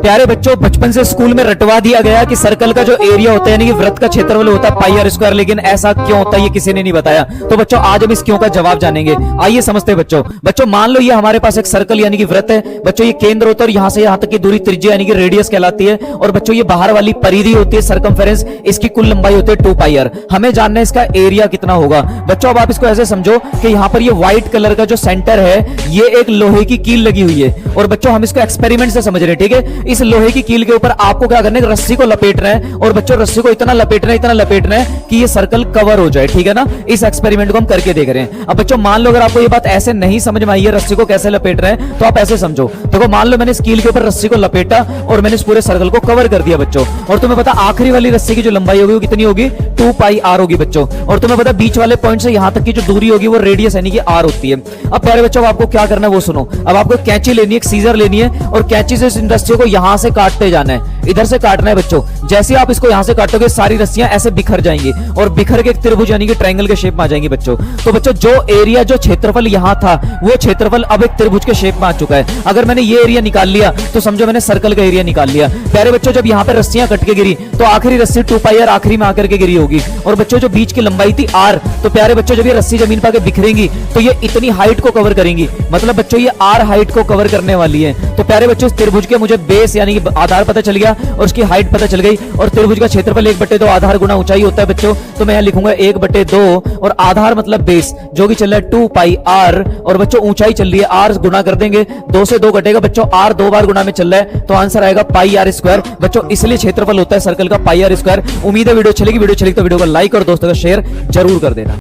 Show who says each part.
Speaker 1: प्यारे बच्चों, बचपन से स्कूल में रटवा दिया गया कि सर्कल का जो एरिया होता है यानी कि वृत्त का क्षेत्रफल होता है पाई आर स्क्वायर, लेकिन ऐसा क्यों होता है ये किसी ने नहीं बताया। तो बच्चों आज हम इस क्यों का जवाब जानेंगे। आइए समझते हैं बच्चों। बच्चों मान लो ये हमारे पास एक सर्कल यानी कि वृत्त है। बच्चों ये केंद्र होता है और यहां से यहां तक की दूरी त्रिज्या यानी कि रेडियस कहलाती है। और बच्चों ये बाहर वाली परिधि होती है सर्कमफेरेंस, इसकी कुल लंबाई होती है 2 पाई आर। हमें जानना है इसका एरिया कितना होगा। बच्चों अब आप इसको ऐसे समझो कि यहां पर ये व्हाइट कलर का जो सेंटर है ये एक लोहे की कील लगी हुई है। और बच्चों हम इसको एक्सपेरिमेंट से समझ रहे हैं, ठीक है। इस लोहे की कील के ऊपर आपको क्या करना है, रस्सी को लपेटना है। और बच्चों रस्सी को इतना लपेटना है कि ये सर्कल कवर हो जाए, ठीक है ना। इस एक्सपेरिमेंट को हम करके देख रहे हैं। अब बच्चों मान लो अगर आपको ये बात ऐसे नहीं समझ में आई है रस्सी को कैसे लपेट रहे हैं, तो आप ऐसे समझो। देखो मान लो मैंने इस कील के ऊपर रस्सी को लपेटा और मैंने इस पूरे सर्कल को कवर कर दिया बच्चों। और तुम्हें पता आखिरी वाली रस्सी की जो लंबाई होगी वो कितनी होगी, 2 पाई आर होगी बच्चों। और तुम्हें पता बीच वाले पॉइंट से यहां तक की जो दूरी होगी वो रेडियस यानी कि आर होती है। अब प्यारे बच्चों आपको क्या करना है वो सुनो। अब आपको कैंची लेनी है, एक सीजर लेनी है और कैंची से इस रस्सी को यहां से काटते जाना है, इधर से काटना है बच्चों। जैसे आप इसको यहां से काटोगे सारी रस्सियां ऐसे बिखर जाएंगी और बिखर के एक त्रिभुज यानी कि ट्रायंगल के शेप में आ जाएंगी बच्चों। तो बच्चों जो एरिया जो क्षेत्रफल यहां था वो क्षेत्रफल अब एक त्रिभुज के शेप में आ चुका है। अगर मैंने ये एरिया निकाल लिया तो समझो मैंने सर्कल का एरिया निकाल लिया। प्यारे बच्चों जब यहां पे रस्सियां कट के गिरी तो आखिरी रस्सी 2 पाई आर आखिरी में आकर के गिरी होगी। और बच्चों जो बीच की लंबाई थी आर, तो प्यारे बच्चों जब ये रस्सी जमीन पर आके बिखरेंगी तो ये इतनी हाइट को कवर करेंगी। मतलब बच्चों ये आर हाइट को कवर करने वाली है। तो प्यारे बच्चों इस त्रिभुज के मुझे बेस यानी कि आधार पता चल गया और उसकी हाइट पता चल गई। और त्रिभुज का क्षेत्रफल 1/2 आधार गुना ऊंचाई होता है बच्चों। तो मैं यहां लिखूंगा 1/2 और आधार मतलब बेस जो कि चल रहा है 2 पाई आर। और बच्चों ऊंचाई चल रही है आर, गुना कर देंगे 2 से 2 घटेगा बच्चों, आर 2 बार गुना में चल रहा है तो आंसर आएगा पाई आर स्क्वायर बच्चों। इसलिए क्षेत्रफल होता है सर्कल का पाई आर स्क्वायर। उम्मीद है वीडियो चलेगी। वीडियो चलेगी तो वीडियो को लाइक और दोस्तों का शेयर जरूर कर देना।